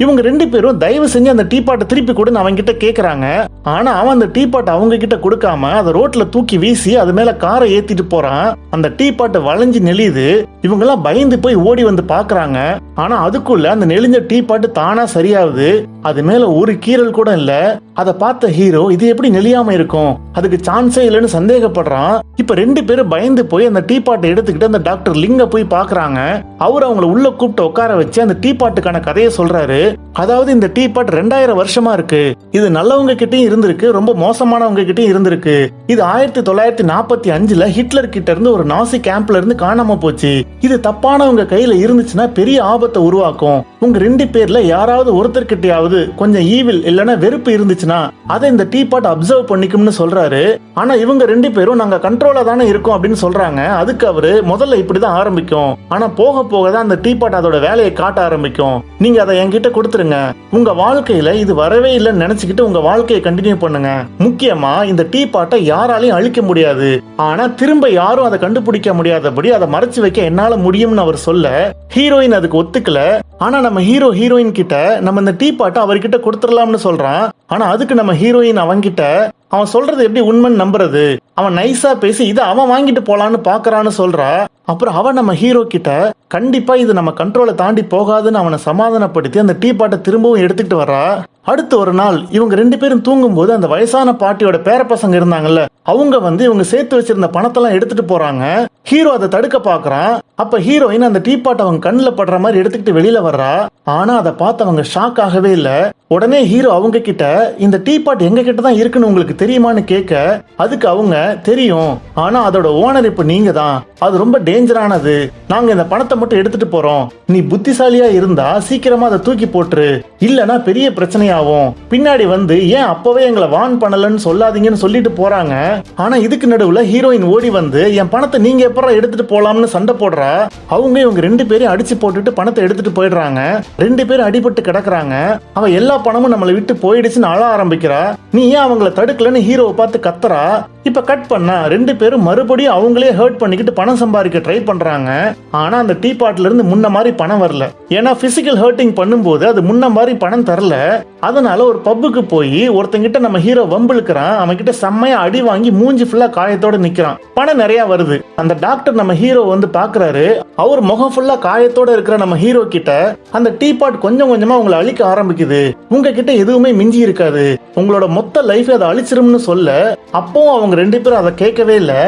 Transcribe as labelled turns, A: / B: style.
A: இவங்க 2 பேரும் தயவு செஞ்சு அந்த டீ பாட்டை திருப்பி கொடுன்னு அவங்க கிட்ட கேக்குறாங்க. ஆனா அவன் அந்த டீ பாட்டை அவங்க கிட்ட கொடுக்காம அதை ரோட்ல தூக்கி வீசி அது மேல காரை ஏத்திட்டு போறான். அந்த டீ பாட்டை வளைஞ்சு நெளியுது. இவங்க எல்லாம் பயந்து போய் ஓடி வந்து பாக்குறாங்க. ஆனா அதுக்குள்ள அந்த நெளிஞ்ச டீ பாட்டு தானா சரியாகுது. அது மேல ஒரு கீறல் கூட இல்ல. அதை பார்த்த ஹீரோ இது எப்படி நெளியாம இருக்கும், அதுக்கு சான்ஸே இல்லைன்னு சந்தேகப்படுறான். இப்ப 2 பேரும் பயந்து போய் அந்த டீ பாட்டை எடுத்துக்கிட்டு அந்த டாக்டர் லிங்க போய் பாக்குறாங்க. அவர் அவங்கள உள்ள கூப்பிட்டு உட்கார வச்சு அந்த டீ பாட்டுக்கான கதையை சொல்றாரு. அதாவது இந்த டீ பாட் 2000 வருஷமா இருக்கு. இது நல்லவங்க கிட்டயும் இருந்திருக்கு, ரொம்ப மோசமானவங்க கிட்டயும் இருந்திருக்கு. இது 1945ல ஹிட்லர் கிட்ட இருந்து ஒரு நாசி கேம்ப்ல இருந்து காணாம போச்சு. இது தப்பானவங்க கையில இருந்துச்சுன்னா பெரிய ஆபத்தை உருவாக்கும். உங்க 2 பேர்ல யாராவது ஒருத்தர் கிட்டயாவது கொஞ்சம் ஈவில் இல்லனா வெறுப்பு இருந்துச்சுன்னா அதை இந்த டீ பாட் அப்சர்வ் பண்ணிக்கும்னு சொல்றாரு. ஆனா இவங்க 2 பேரும் நாங்க கண்ட்ரோலா தானே இருக்கோம் அப்படின்னு சொல்றாங்க. அதுக்கு அவரு முதல்ல இப்படிதான் ஆரம்பிக்கும், ஆனா போக போக தான் அந்த டீ பாட் அதோட வேலையை காட்ட ஆரம்பிக்கும். நீங்க அதை என்கிட்ட கொடுத்துருங்க. உங்க வாழ்க்கையில இது வரவே இல்லைன்னு நினைச்சுக்கிட்டு உங்க வாழ்க்கையை கண்டினியூ பண்ணுங்க. முக்கியமா இந்த டீ பாட்டை யாராலையும் அழிக்க முடியாது, ஆனா திரும்ப யாரும் அதை கண்டுபிடிக்க முடியாதபடி அதை மறைச்சு வைக்க என்னால முடியும்னு அவர் சொல்ல ஹீரோயின் அதுக்கு ஒத்துக்கல. ஆனா நம்ம ஹீரோயின் கிட்ட நம்ம இந்த டீ பாட்டை அவர்கிட்ட கொடுத்துடலாம்னு சொல்றான். ஆனா அதுக்கு நம்ம ஹீரோயின் அவன்கிட்ட அவன் சொல்றது எப்படி உண்மைன்னு நம்புறது, அவன் நைஸா பேசி இதை அவன் வாங்கிட்டு போலான்னு பாக்குறான்னு சொல்றா. அப்புறம் அவன் நம்ம ஹீரோ கிட்ட கண்டிப்பா இது நம்ம கண்ட்ரோலை தாண்டி போகாதுன்னு அவனை சமாதானப்படுத்தி அந்த டீ பாட்டை திரும்பவும் எடுத்துக்கிட்டு வர்றா. அடுத்து ஒரு நாள் இவங்க 2 பேரும் தூங்கும் போது அந்த வயசான பாட்டியோட பேர பசங்க இருந்தாங்கல்ல, அவங்க வந்து இவங்க சேர்த்து வச்சிருந்த பணத்தெல்லாம் எடுத்துட்டு போறாங்க. ஹீரோ அதை தடுக்க பாக்குறான். அப்ப ஹீரோயின் அந்த டீ பாட்டை அவங்க கண்ணுல படுற மாதிரி எடுத்துக்கிட்டு வெளியில வர்றா. ஆனா அதை பார்த்து அவங்க ஷாக் ஆகவே இல்ல. உடனே ஹீரோ அவங்க கிட்ட இந்த டீ பாட் எங்க கிட்ட தான் இருக்குன்னு உங்களுக்கு தெரியுமான்னு கேட்க அதுக்கு அவங்க தெரியும், ஆனா அதோட ஓனர் இப்ப நீங்க தான், அது ரொம்ப டேஞ்சரானது, நாங்க இந்த பணத்தை மட்டும் எடுத்துட்டு போறோம், நீ புத்திசாலியா இருந்தா சீக்கிரமா அதை தூக்கி போட்டுரு, இல்லனா பெரிய பிரச்சனையாகும், பின்னாடி வந்து ஏன் அப்பவே எங்களை வார்ன் பண்ணலன்னு சொல்லாதீங்கன்னு சொல்லிட்டு போறாங்க. ஆனா இதுக்கு நடுவுல ஹீரோயின் ஓடி வந்து என் பணத்தை நீங்க எப்பறம் எடுத்துட்டு போலாம்னு சண்டை போடுறா. அவங்க இவங்க 2 பேரையும் அடிச்சு போட்டுட்டு பணத்தை எடுத்துட்டு போயிடுறாங்க. 2 பேரும் அடிபட்டு கிடக்குறாங்க. அவ எல்லா பணமும் நம்மளை விட்டு போயிடுச்சுன்னு அழ ஆரம்பிக்கிறா. நீ ஏன் அவங்களை தடுக்கலன்னு ஹீரோவை பார்த்து கத்துறா. இப்ப கட் பண்ணா 2 பேரும் மறுபடியும் அவங்களே ஹர்ட் பண்ணிக்கிட்டு பணம் சம்பாதிக்க ட்ரை பண்றாங்க. ஆனா அந்த டீ பாட்ல இருந்து முன்ன மாதிரி பணம் வரல. ஏன்னா பிசிக்கல் ஹர்ட்டிங் பண்ணும்போது அது முன்ன மாதிரி பணம் தரல. அதனால ஒரு பப்புக்கு போய் ஒருத்தங்கிட்ட நம்ம ஹீரோ வம்பிழுக்கிறான். அவன் கிட்ட செம்மையா அடி வாங்கி மூஞ்சி ஃபுல்லா காயத்தோட நிக்கிறான். பணம் நிறைய வருது. அந்த டாக்டர் நம்ம ஹீரோ வந்து பாக்குறாரு. அவர் முகம் ஃபுல்லா காயத்தோட இருக்கிற நம்ம ஹீரோ கிட்ட அந்த டீ பாட் கொஞ்சம் கொஞ்சமா உங்களை அழிக்க ஆரம்பிக்குது. உங்ககிட்ட எதுவுமே மிஞ்சி இருக்காது, உங்களோட மொத்த லைஃப் அதை அழிச்சிரும்னு சொல்ல அப்பவும் அவங்க 2 பேரும் அதை கேட்கவே இல்லை.